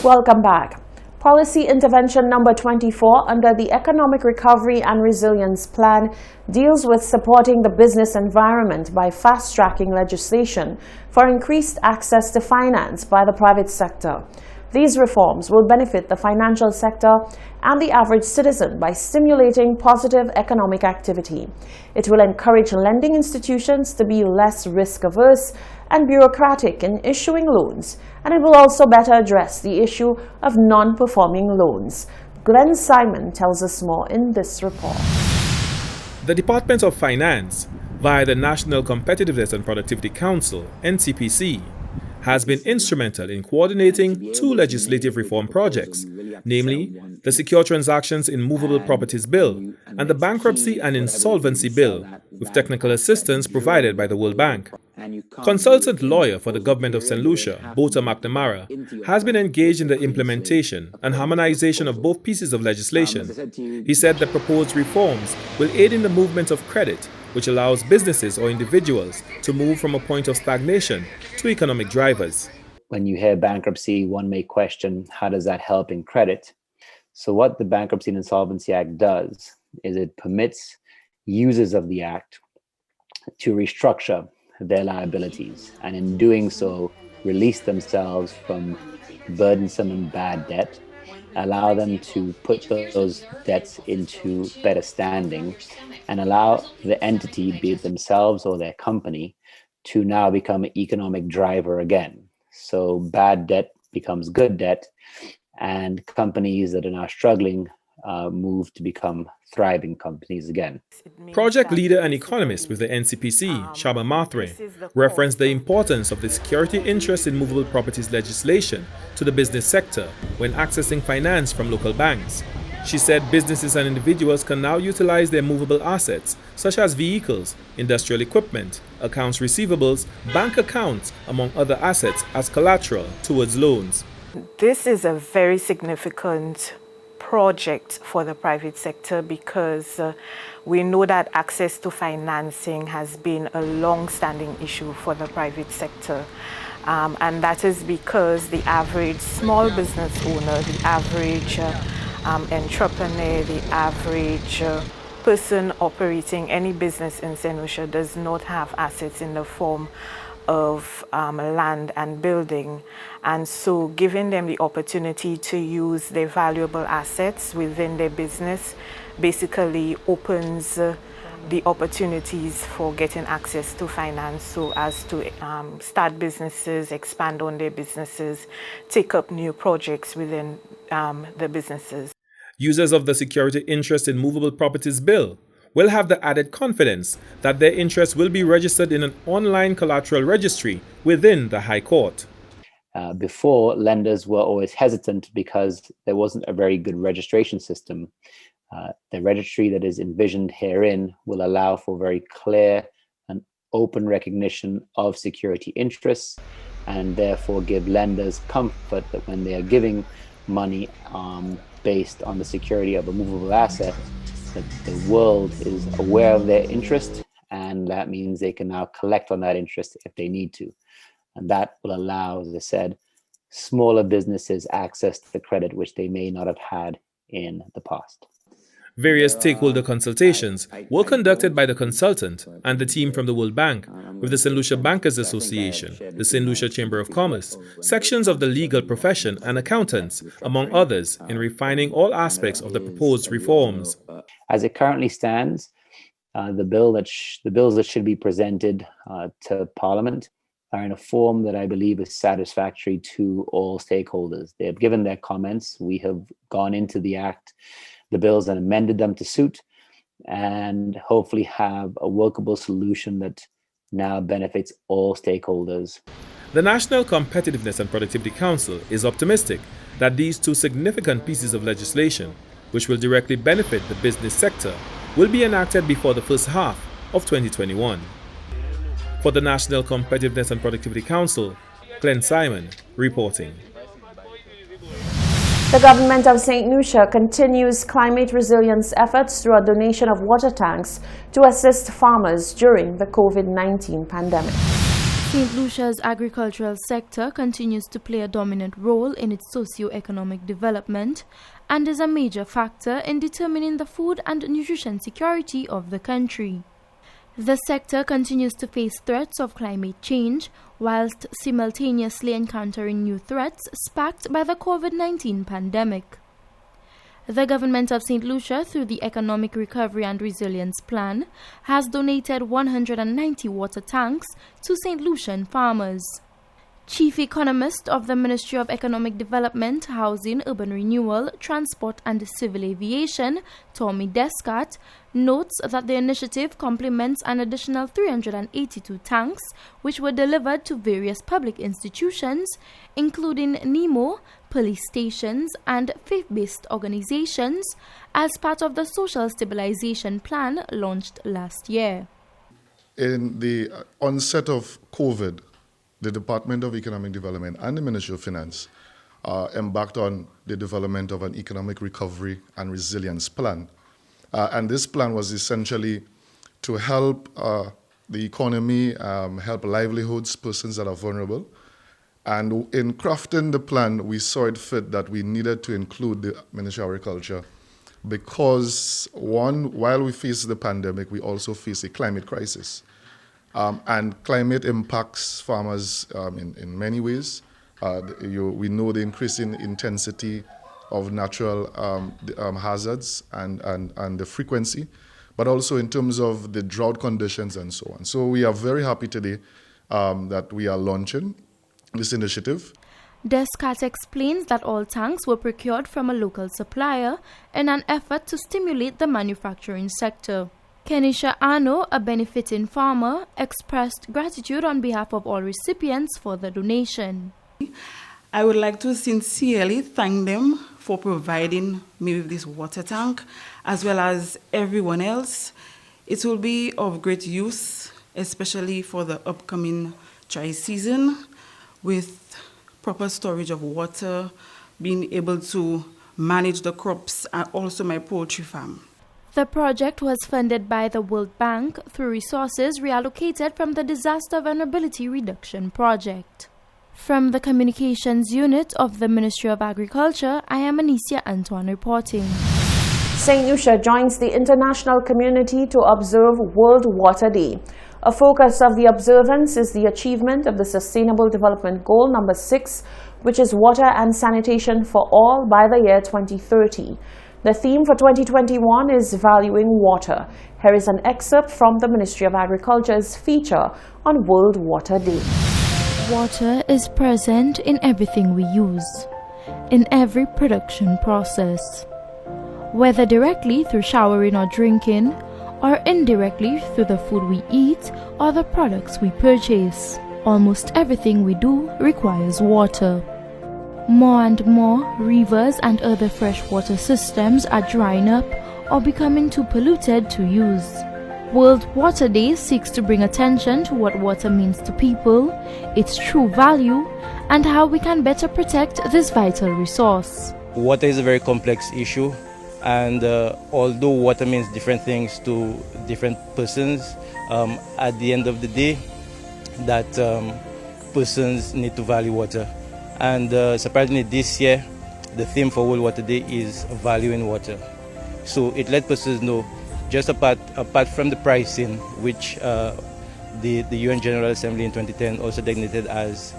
Welcome back. Policy intervention number 24 under the Economic Recovery and Resilience Plan deals with supporting the business environment by fast-tracking legislation for increased access to finance by the private sector. These reforms will benefit the financial sector and the average citizen by stimulating positive economic activity. It will encourage lending institutions to be less risk-averse and bureaucratic in issuing loans, and it will also better address the issue of non-performing loans. Glenn Simon tells us more in this report. The Department of Finance, via the National Competitiveness and Productivity Council, NCPC, has been instrumental in coordinating two legislative reform projects, namely the Secure Transactions in Movable Properties Bill and the Bankruptcy and Insolvency Bill, with technical assistance provided by the World Bank. Consultant lawyer for the government of St. Lucia, Bota McNamara, has been engaged in the implementation and harmonization of both pieces of legislation. He said the proposed reforms will aid in the movement of credit, which allows businesses or individuals to move from a point of stagnation to economic drivers. When you hear bankruptcy, one may question, how does that help in credit? So what the Bankruptcy and Insolvency Act does is it permits users of the Act to restructure their liabilities, and in doing so, release themselves from burdensome and bad debt, allow them to put those debts into better standing, and allow the entity, be it themselves or their company, to now become an economic driver again. So bad debt becomes good debt, and companies that are now struggling move to become thriving companies again. Project leader and economist with the NCPC, Shaba Mathre, referenced the importance of the security interest in movable properties legislation to the business sector when accessing finance from local banks. She said businesses and individuals can now utilize their movable assets, such as vehicles, industrial equipment, accounts receivables, bank accounts, among other assets, as collateral towards loans. This is a very significant project for the private sector because we know that access to financing has been a long-standing issue for the private sector. And that is because the average small business owner, the average entrepreneur, the average person operating any business in St. Lucia does not have assets in the form of land and building, and so giving them the opportunity to use their valuable assets within their business basically opens the opportunities for getting access to finance so as to start businesses, expand on their businesses, take up new projects within the businesses. Users of the Security Interest in Movable Properties Bill will have the added confidence that their interests will be registered in an online collateral registry within the High Court. Before, lenders were always hesitant because there wasn't a very good registration system. The registry that is envisioned herein will allow for very clear and open recognition of security interests, and therefore give lenders comfort that when they are giving money based on the security of a movable asset, that the world is aware of their interest, and that means they can now collect on that interest if they need to. And that will allow, as I said, smaller businesses access to the credit which they may not have had in the past. Various stakeholder consultations were conducted by the consultant and the team from the World Bank, with the St. Lucia Bankers Association, the St. Lucia Chamber of Commerce, sections of the legal profession and accountants, among others, in refining all aspects of the proposed reforms. As it currently stands, the bills that should be presented to Parliament are in a form that I believe is satisfactory to all stakeholders. They have given their comments. We have gone into the bills and amended them to suit, and hopefully have a workable solution that now benefits all stakeholders. The National Competitiveness and Productivity Council is optimistic that these two significant pieces of legislation, which will directly benefit the business sector, will be enacted before the first half of 2021. For the National Competitiveness and Productivity Council, Glenn Simon reporting. The government of St. Lucia continues climate resilience efforts through a donation of water tanks to assist farmers during the COVID-19 pandemic. St. Lucia's agricultural sector continues to play a dominant role in its socio-economic development and is a major factor in determining the food and nutrition security of the country. The sector continues to face threats of climate change whilst simultaneously encountering new threats sparked by the COVID-19 pandemic. The government of St. Lucia, through the Economic Recovery and Resilience Plan, has donated 190 water tanks to St. Lucian farmers. Chief Economist of the Ministry of Economic Development, Housing, Urban Renewal, Transport and Civil Aviation, Tommy Descott, notes that the initiative complements an additional 382 tanks which were delivered to various public institutions, including NEMO, police stations and faith-based organizations, as part of the Social Stabilization Plan launched last year. In the onset of COVID, the Department of Economic Development and the Ministry of Finance embarked on the development of an economic recovery and resilience plan. And this plan was essentially to help the economy, help livelihoods, persons that are vulnerable. And in crafting the plan, we saw it fit that we needed to include the Ministry of Agriculture because, one, while we face the pandemic, we also face a climate crisis. And climate impacts farmers in many ways. We know the increasing intensity of natural hazards and the frequency, but also in terms of the drought conditions and so on. So we are very happy today that we are launching this initiative. Descott explains that all tanks were procured from a local supplier in an effort to stimulate the manufacturing sector. Kenisha Ano, a benefiting farmer, expressed gratitude on behalf of all recipients for the donation. I would like to sincerely thank them for providing me with this water tank, as well as everyone else. It will be of great use, especially for the upcoming dry season, with proper storage of water, being able to manage the crops and also my poultry farm. The project was funded by the World Bank through resources reallocated from the Disaster Vulnerability Reduction Project. From the Communications Unit of the Ministry of Agriculture, I am Anicia Antoine reporting. St. Lucia joins the international community to observe World Water Day. A focus of the observance is the achievement of the Sustainable Development Goal number 6, which is water and sanitation for all by the year 2030. The theme for 2021 is Valuing Water. Here is an excerpt from the Ministry of Agriculture's feature on World Water Day. Water is present in everything we use, in every production process. Whether directly through showering or drinking, or indirectly through the food we eat or the products we purchase, almost everything we do requires water. More and more rivers and other freshwater systems are drying up or becoming too polluted to use. World Water Day seeks to bring attention to what water means to people, its true value, and how we can better protect this vital resource. Water is a very complex issue, and although water means different things to different persons, at the end of the day, that persons need to value water. And surprisingly, this year, the theme for World Water Day is Valuing Water. So it let persons know, just apart from the pricing, which the UN General Assembly in 2010 also designated as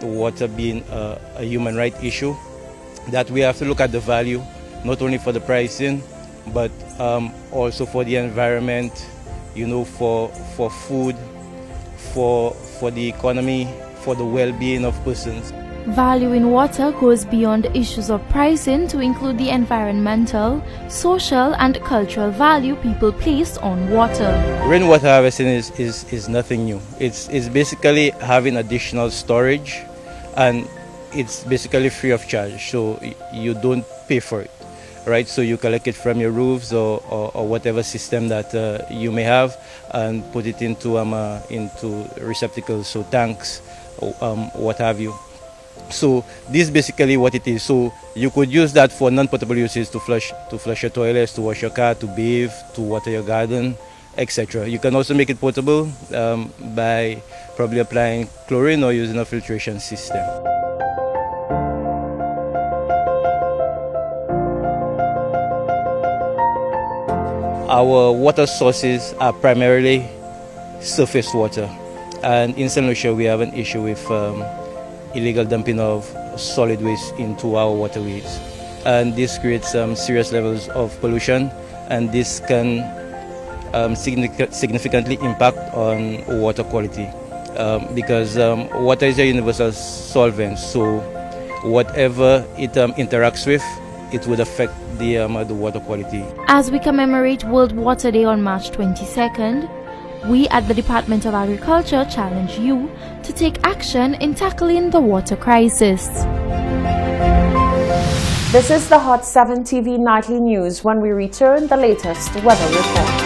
water being a human right issue, that we have to look at the value, not only for the pricing, but also for the environment, for food, for the economy, for the well-being of persons. Valuing water goes beyond issues of pricing to include the environmental, social and cultural value people place on water. Rainwater harvesting is nothing new. It's basically having additional storage, and it's basically free of charge, so you don't pay for it, right? So you collect it from your roofs or whatever system that you may have, and put it into receptacles, so tanks, what have you. So this is basically what it is. So you could use that for non-potable uses, to flush your toilets, to wash your car, to bathe, to water your garden, etc. You can also make it potable by probably applying chlorine or using a filtration system. Our water sources are primarily surface water, and in St. Lucia we have an issue with illegal dumping of solid waste into our waterways, and this creates serious levels of pollution, and this can significantly impact on water quality because water is a universal solvent, so whatever it interacts with, it would affect the water quality. As we commemorate World Water Day on March 22nd, we at the Department of Agriculture challenge you to take action in tackling the water crisis. This is the Hot 7 TV Nightly News. When we return, the latest weather report.